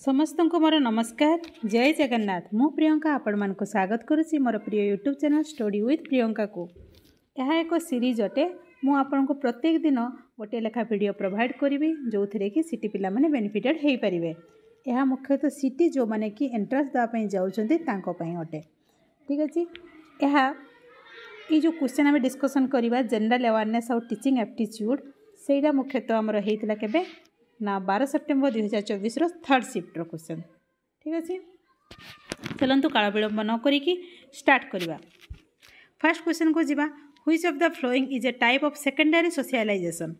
समस्त को मोर नमस्कार। जय जगन्नाथ। मु प्रियंका आपण मानक स्वागत करुच्ची मोर प्रिय YouTube channel story with Priyanka को। यह एक सीरीज अटे। मु आपण को प्रत्येक दिन गोटे लेखा वीडियो प्रोवाइड करी जो थे कि सिटी पिला माने बेनिफिटेड हो पारे। यह मुख्यतः सिटी जो माने कि एंट्रांस देवाई जाऊँगी अटे। ठीक अच्छे। ये क्वेश्चन आम डिस्कसन करवा जनरल अवेयरनेस और टीचिंग एप्टीट्यूड से मुख्यतः आमर होता के ना 12 सेप्टेम्बर 2024 थर्ड शिफ्ट क्वेश्चन। ठीक अच्छे। चलतु काल विलंब न करी स्टार्ट करवा। फर्स्ट क्वेश्चन को जीवा। Which of the flowing is a type of secondary socialization.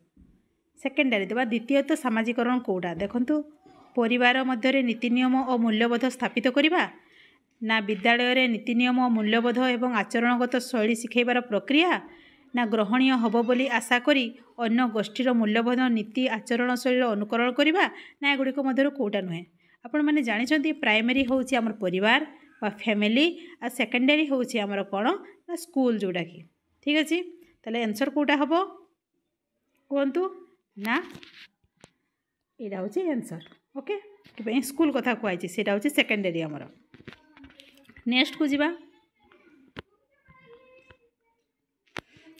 Secondary देवा द्वितीयत सामाजिकरण कौटा देखंतु। परिवार मध्य नीति नियम और मूल्यबोध स्थापित करवा ना विद्यालय नीति नियम मूल्यबोध एवं आचरणगत शैली शिखेबार प्रक्रिया ना ग्रहणीय हम बोली आशा करी अन्य गोष्ठीर मूल्यबोध नीति आचरण शैली अनुकरण करवा ना एगुड़िक मध्य कौटा नुहे। आपण मैंने जानते प्राइमरी हूँ आम परिवार बा फैमिली आ सेकेंडरी हूँ आमर कौन ना स्कूल जोटा कि। ठीक अच्छे। ताले आंसर कौटा हम कहतु ना यहाँ हूँ आंसर। ओके स्कूल कथा कहुई से हूँ सेकेंडरी आमर। नेक्स्ट को जीवा।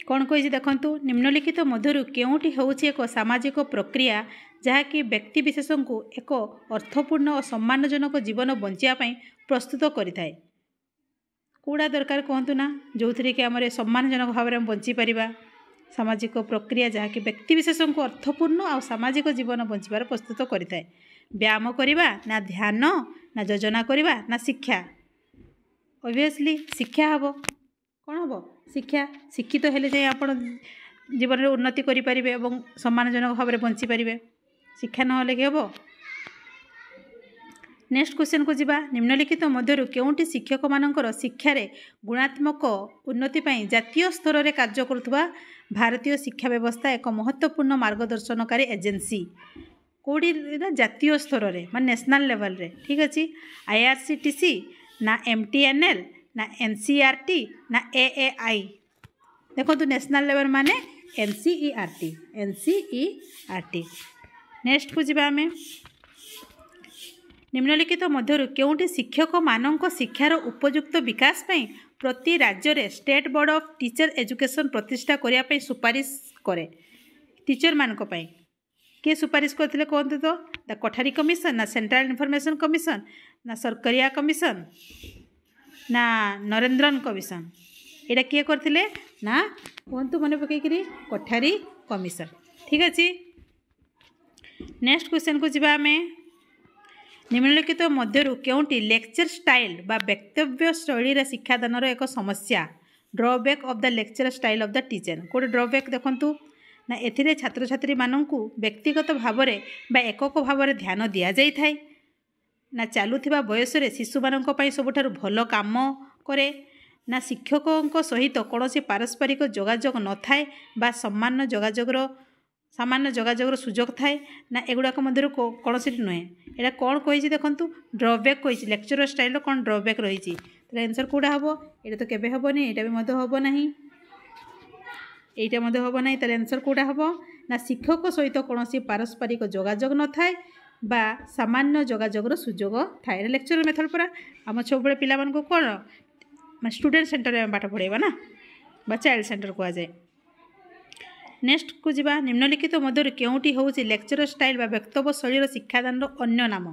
कौन कही देखु निम्नलिखित मधुर केउटी होउछि एक सामाजिक प्रक्रिया जहाँकि व्यक्ति विशेष को एक अर्थपूर्ण और सम्मानजनक जीवन बंचापी प्रस्तुत करें। कौड़ा दरकार कहतु ना जो थी कि आम सम्मानजनक भाव में बंची पार सामाजिक प्रक्रिया जहाँकि व्यक्ति विशेष को अर्थपूर्ण और सामाजिक जीवन बंचार प्रस्तुत करें। व्यायाम करवा ना ध्यान ना योजना करवा ना शिक्षा। ऑब्वियसली शिक्षा हम कौन हम शिक्षा शिक्षित हेले जाए आप जीवन में उन्नति करें और सम्मानजनक भाव में बंची पारे। शिक्षा ना कि हम। नेक्स्ट क्वेश्चन को जीवा। निम्नलिखित मध्य केउंटी शिक्षक मानकर शिक्षार गुणात्मक उन्नति जातीय स्तर में कार्य करुवा भारतीय शिक्षा व्यवस्था एक महत्वपूर्ण मार्गदर्शनकारी एजेंसी कौड़ी जातीय स्तर में मान नेशनल लेवल रे। ठीक अच्छे। IRCTC ना MTNL ना NCERT ना AAI देखो तो नेशनल लेवल माने NCERT। नेक्स्ट को जीवा आमे। निम्नलिखित मध्य केउंटी शिक्षक मानक शिक्षार उपयुक्त विकास पई प्रति राज्य रे state board of teacher education प्रतिष्ठा करिया पई सुपारिश करे। टीचर मानक पई के सुपारिश करथिले कहंतु तो द कोठारी कमिशन ना सेंट्रल इन्फॉर्मेशन कमिशन ना सरकारिया कमिशन ना नरेंद्रन कमिशन। यहाँ किए करते ना कहतु मन पकईकरी कोठारी कमिशन। ठीक अच्छे। नेक्स्ट क्वेश्चन को जीवा आमे। निम्नलिखित मध्य केउंटी लेक्चर स्टाइल बा वक्तव्य शैली शिक्षादान एक समस्या drawback of the lecture style of the teacher कौटे ड्रॉबैक देखंतु ना एथिरे छात्र छात्री माननकु व्यक्तिगत भाव में बा एकक भाव में ध्यान दि जाई थाए ना चलुवा बयस शिशु मानक पई सबुठारु भल काम करे ना शिक्षकों सहित कौन पारस्परिक जोगाजोग न थाए बा सामान्य जोगाजोगर सुजोग थाए ना एगुड़ाक मध्य कौन नुहे। यहाँ कौन कही देखु ड्रॉबैक कही लेक्चर स्टाइल कौन ड्रॉबैक रही। आंसर कौटा हम ये तो केबे हेबनी यहाँ भी हम ना यहाँ हम ना। आंसर कौटा हम ना शिक्षक सहित कौन पारस्परिक जोगाजोग न थाए बा सामान्य जोगाजोगर सुजोग थाए। लेक्चर मेथड पूरा आम सब पिला मानक कौन स्टूडेंट सेंटर में पाठ पढ़ेबा ना बा चाइल्ड सेंटर कहुए। नेक्स्ट को जीवा। निम्नलिखित मध्य केउंटी हूँ लेक्चर स्टाइल बा वक्तव्य शैली शिक्षादान अन्य नाम।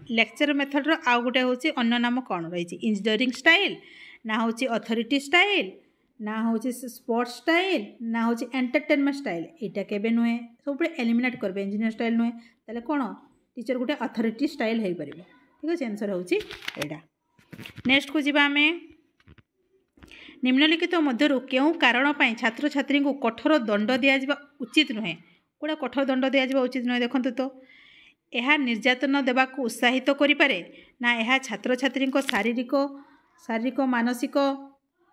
लेक्चर मेथड आउ गोटे हूँ अन्य नाम कौन रही। इंजीनियरिंग स्टाइल ना हूँ अथॉरिटी स्टाइल ना हूँ स्पोर्ट्स स्टाइल ना हूँ एंटरटेनमेंट स्टाइल। यहाँ केबे नुहे सब एलिमिनेट करेंगे। इंजीनियर स्टाइल नुहे ताले कौन टीचर गोटे अथॉरिटी स्टाइल हो पारे। ठीक अच्छे। आंसर हूँ यहाँ। नेक्स्ट को जीवा आमे। निम्नलिखित मध्य क्यों कारण छात्र छात्री को कठोर दंड दिजा उचित नुहे। कौड़ा कठोर दंड दिजा उचित नुहे देखो तो यह निर्यातन देवा उत्साहित करें ना यह छात्र छात्री शारीरिक मानसिक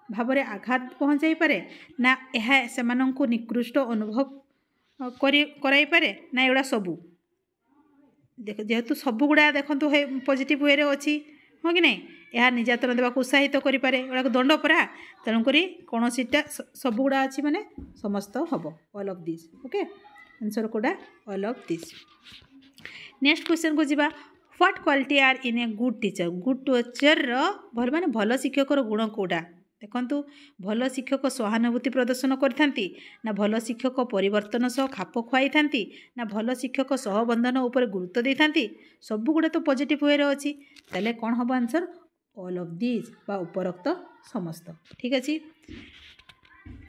भाव में आघात पहुँचाई पारे ना यह से निकृष्ट अनुभव कराई पारे ना एगुड़ा सबू देख जेहेतु सबू गुड़ा देखु पॉजिटिव वे अच्छी हाँ कि नहीं। यह निर्यातन देवा उत्साहित करें एगुड़ा दंड परा तेणुक कौन सब गुड़ा अच्छी माने समस्त हम all of this. Okay answer कौटा all of this. Next question को जीवा। What quality are in a good teacher भल माने भल शिक्षक गुण कौटा देखु भल शिक्षक सहानुभूति प्रदर्शन करथांती ना भल शिक्षक परिवर्तन सह खाप खुआई थांती ना भल शिक्षक सहबंधन उपर गुरुत्व दे थांती सब गुड़ा तो पॉजिटिव वे अच्छी ताले कौन हम आंसर ऑल ऑफ दिस बा उपरोक्त समस्त ठीक अच्छे।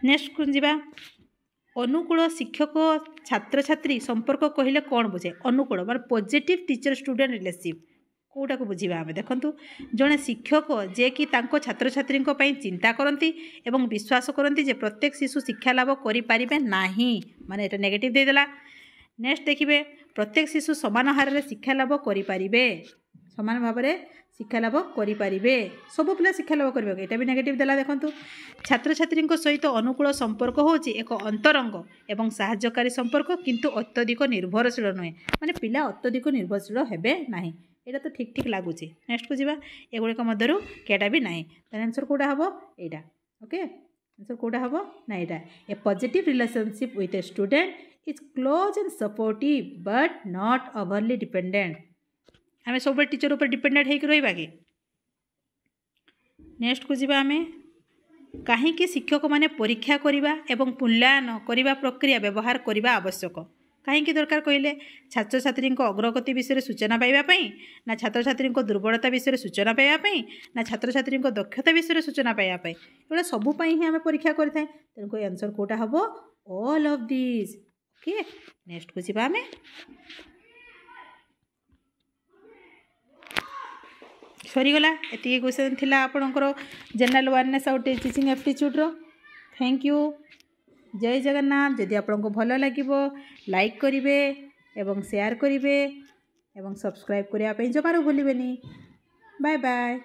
नेक्स्ट जावा अनुकूल शिक्षक छात्र छात्री संपर्क कहले कौन बुझे अनुकूल माने पॉजिटिव टीचर स्टूडेंट रिलेशनशिप कौटा को बुझा आम देखूँ जड़े शिक्षक जे कि छात्र छात्री चिंता करती एवं विश्वास करती जे प्रत्येक शिशु शिक्षा लाभ करें ना माने एटा नेगेटिव देदेला। नेक्स्ट देखिए प्रत्येक शिशु समान हार में शिक्षा लाभ करें समान भाव में शिक्षा लाभ करें सब पिला शिक्षा लाभ कर यहाँ भी नेगेटिव देला देखूँ छात्र छात्री सहित अनुकूल संपर्क होची एक अंतरंग एवं साहाय्यकारी संपर्क किंतु अत्यधिक निर्भरशील नुहे माने पिला अत्यधिक निर्भरशील हेबे नाही एटा तो ठीक ठीक लगुच। नेक्स्ट को जीवा एगुड़िक मध्य केटा भी ना आंसर कौटा हम यहाँ ओके आंसर कौटा हम ना यहाँ a positive relationship with a student is close and supportive but not overly dependent आम सब टीचर ऊपर डिपेंडेंट होकर रहा कि। नेक्स्ट को जीवा आम कहीं शिक्षक माने परीक्षा करने एवं मूल्यांकन करने प्रक्रिया व्यवहार करने आवश्यक कहीं दरकार कहले छात्र छात्री अग्रगति विषय सूचना पाइबापी ना छात्र छात्री दुर्बलता विषय सूचना पाइबापी ना छात्र छात्री दक्षता विषय सूचना पाइबापी एगुड़ा सबूप ही आम परीक्षा करें तेणुक आंसर कौटा हम all of this okay. Next को जीवा आम सरीगला एति क्वेश्चन थिला आपणकर general awareness out teaching aptitude रो। थैंक यू जय जगन्नाथ। जदि आपको भल लगे लाइक करेंगे एवं शेयर करेंगे एवं सब्सक्राइब करने जमारू भूलें। Bye bye.